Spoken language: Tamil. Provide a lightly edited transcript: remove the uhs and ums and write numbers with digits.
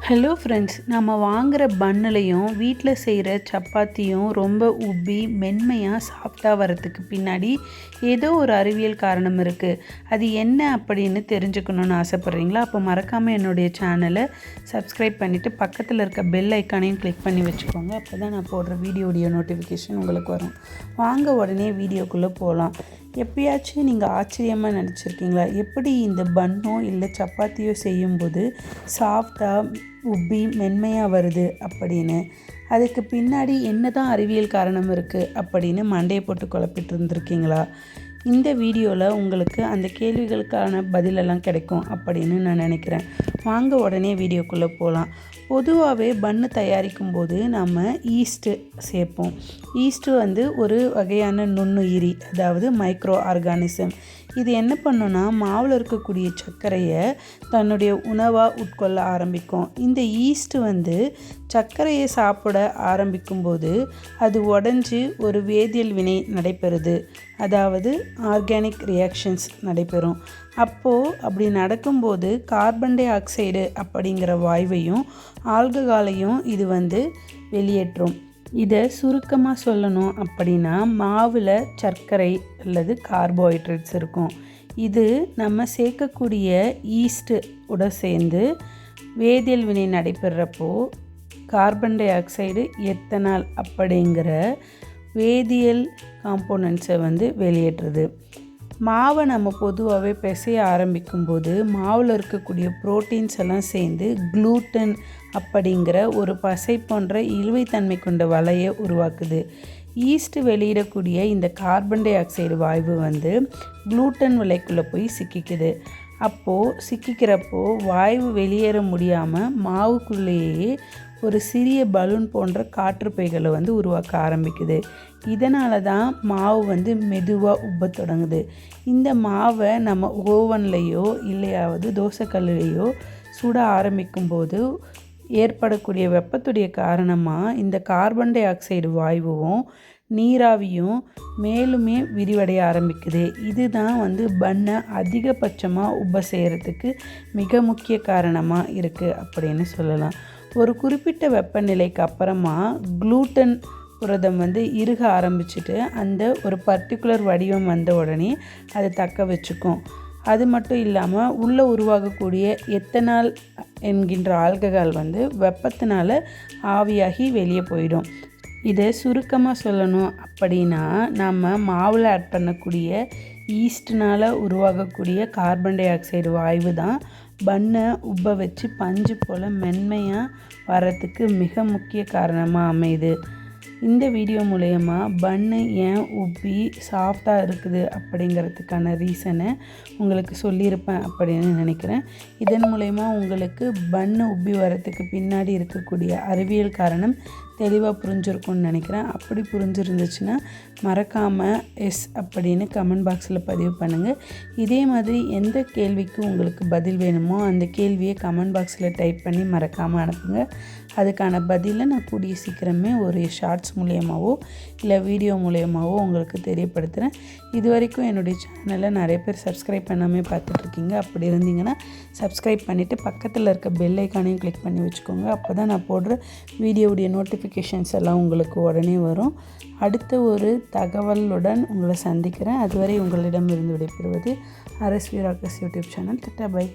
ஹலோ ஃப்ரெண்ட்ஸ், நம்ம வாங்குகிற பன்னுலையும் வீட்டில் செய்கிற சப்பாத்தியும் ரொம்ப உப்பி மென்மையாக சாஃப்டாக வரத்துக்கு பின்னாடி ஏதோ ஒரு அறிவியல் காரணம் இருக்குது. அது என்ன அப்படின்னு தெரிஞ்சுக்கணுன்னு ஆசைப்பட்றீங்களா? அப்போ மறக்காமல் என்னுடைய சேனலை சப்ஸ்கிரைப் பண்ணிவிட்டு பக்கத்தில் இருக்க பெல் ஐக்கானையும் கிளிக் பண்ணி வச்சுக்கோங்க. அப்போ தான் நான் போடுற வீடியோடைய நோட்டிஃபிகேஷன் உங்களுக்கு வரும். வாங்க உடனே வீடியோக்குள்ளே போகலாம். எப்பயாச்சும் நீங்கள் ஆச்சரியமாக நினச்சிருக்கீங்களா, எப்படி இந்த பன்னோ இல்லை சப்பாத்தியோ செய்யும்போது சாஃப்டாக உப்பி மென்மையாக வருது அப்படின்னு? அதுக்கு பின்னாடி என்ன தான் அறிவியல் காரணம் இருக்குது அப்படின்னு மண்டையை போட்டு குழப்பிட்டு இருந்திருக்கீங்களா? இந்த வீடியோவில் உங்களுக்கு அந்த கேள்விகளுக்கான பதிலெல்லாம் கிடைக்கும் அப்படின்னு நான் நினைக்கிறேன். வாங்க உடனே வீடியோக்குள்ளே போகலாம். பொதுவாகவே பன்னு தயாரிக்கும் போது நம்ம ஈஸ்ட்டு சேர்ப்போம். ஈஸ்ட்டு ஒரு வகையான நுண்ணுயிரி, அதாவது மைக்ரோ ஆர்கானிசம். இது என்ன பண்ணுன்னா, மாவில் இருக்கக்கூடிய சர்க்கரையை தன்னுடைய உணவாக உட்கொள்ள ஆரம்பிக்கும். இந்த ஈஸ்ட்டு சர்க்கரையை சாப்பிட ஆரம்பிக்கும்போது அது உடஞ்சி ஒரு வேதியியல் வினை நடைபெறுது, அதாவது ஆர்கானிக் ரியாக்ஷன்ஸ் நடைபெறும். அப்படி நடக்கும்போது கார்பன் டை ஆக்சைடு அப்படிங்கிற வாயுவையும் ஆல்கஹாலையும் இது வெளியேற்றும். இதை சுருக்கமாக சொல்லணும் அப்படின்னா, மாவில் சர்க்கரை அல்லது கார்போஹைட்ரேட்ஸ் இருக்கும். இது நம்ம சேர்க்கக்கூடிய ஈஸ்ட்டு உட சேர்ந்து வேதியியல் வினை நடைபெறப்போ கார்பன் டை ஆக்சைடு, எத்தனால் அப்படிங்கிற வேதியியல் காம்போனன்ட்ஸை வெளியேற்றுது. மாவை நம்ம பொதுவாகவே பிசைய ஆரம்பிக்கும்போது மாவில் இருக்கக்கூடிய புரோட்டீன்ஸ் எல்லாம் சேர்ந்து குளூட்டன் அப்படிங்கிற ஒரு பசை போன்ற இழுவைத்தன்மை கொண்ட வலையை உருவாக்குது. ஈஸ்ட் வெளியிடக்கூடிய இந்த கார்பன் டை ஆக்சைடு வாயு குளூட்டன் வலைக்குள்ளே போய் சிக்கிக்குது. சிக்கிக்கிறப்போ வாயு வெளியேற முடியாமல் மாவுக்குள்ளேயே ஒரு சிறிய பலூன் போன்ற காற்றுப்பைகளை உருவாக்க ஆரம்பிக்குது. இதனால தான் மாவு மெதுவாக உப்ப தொடங்குது. இந்த மாவை நம்ம ஓவன்லேயோ இல்லையாவது தோசைக்கல்லையோ சுட ஆரம்பிக்கும்போது ஏற்படக்கூடிய வெப்பத்துடைய காரணமாக இந்த கார்பன் டை ஆக்சைடு வாயுவும் நீராவியும் மேலுமே விரிவடைய ஆரம்பிக்குது. இதுதான் பன்னை அதிகபட்சமாக உப்ப செய்கிறதுக்கு மிக முக்கிய காரணமாக இருக்குது அப்படின்னு சொல்லலாம். ஒரு குறிப்பிட்ட வெப்பநிலைக்கு அப்புறமா குளூட்டன் புரதம் இறுக ஆரம்பிச்சுட்டு அந்த ஒரு பர்டிகுலர் வடிவம் வந்த உடனே அதை தக்க வச்சுக்கும். அது மட்டும் இல்லாமல் உள்ளே உருவாகக்கூடிய எத்தனால் என்கின்ற ஆல்கஹால் வெப்பத்தினால ஆவியாகி வெளியே போயிடும். இதை சுருக்கமாக சொல்லணும் அப்படின்னா, நம்ம மாவில் ஆட் பண்ணக்கூடிய ஈஸ்ட்னால் உருவாகக்கூடிய கார்பன் டை ஆக்சைடு வாயு தான் பன்னை உப்ப வச்சு பஞ்சு போல் மென்மையாக வரத்துக்கு மிக முக்கிய காரணமாக அமையுது. இந்த வீடியோ மூலயமா பன்னு ஏன் உப்பி சாஃப்டாக இருக்குது அப்படிங்கிறதுக்கான ரீசனை உங்களுக்கு சொல்லியிருப்பேன் அப்படின்னு நினைக்கிறேன். இதன் மூலயமா உங்களுக்கு பன்னு உப்பி வரத்துக்கு பின்னாடி இருக்கக்கூடிய அறிவியல் காரணம் தெளிவாக புரிஞ்சிருக்கும்னு நினைக்கிறேன். அப்படி புரிஞ்சிருந்துச்சுன்னா மறக்காமல் எஸ் அப்படின்னு கமெண்ட் பாக்ஸில் பதிவு பண்ணுங்கள். இதே மாதிரி எந்த கேள்விக்கு உங்களுக்கு பதில் வேணுமோ அந்த கேள்வியை கமெண்ட் பாக்ஸில் டைப் பண்ணி மறக்காமல் அனுப்புங்க. அதுக்கான பதிலை நான் கூடிய சீக்கிரமே ஒரு ஷார்ட்ஸ் மூலயமாவோ இல்லை வீடியோ மூலயமாவோ உங்களுக்கு தெரியப்படுத்துகிறேன். இது வரைக்கும் என்னுடைய சேனலை நிறைய பேர் சப்ஸ்கிரைப் பண்ணாமல் பார்த்துட்ருக்கீங்க. அப்படி இருந்தீங்கன்னா சப்ஸ்கிரைப் பண்ணிவிட்டு பக்கத்தில் இருக்க பெல் ஐக்கானையும் கிளிக் பண்ணி வச்சுக்கோங்க. அப்போ தான் நான் போடுற வீடியோவுடைய நோட்டிஃபிகேஷன்ஸ் எல்லாம் உங்களுக்கு உடனே வரும். அடுத்த ஒரு தகவலுடன் உங்களை சந்திக்கிறேன். அதுவரை உங்களிடமிருந்து விடைபெறுவது RSV rockers YouTube channel. By.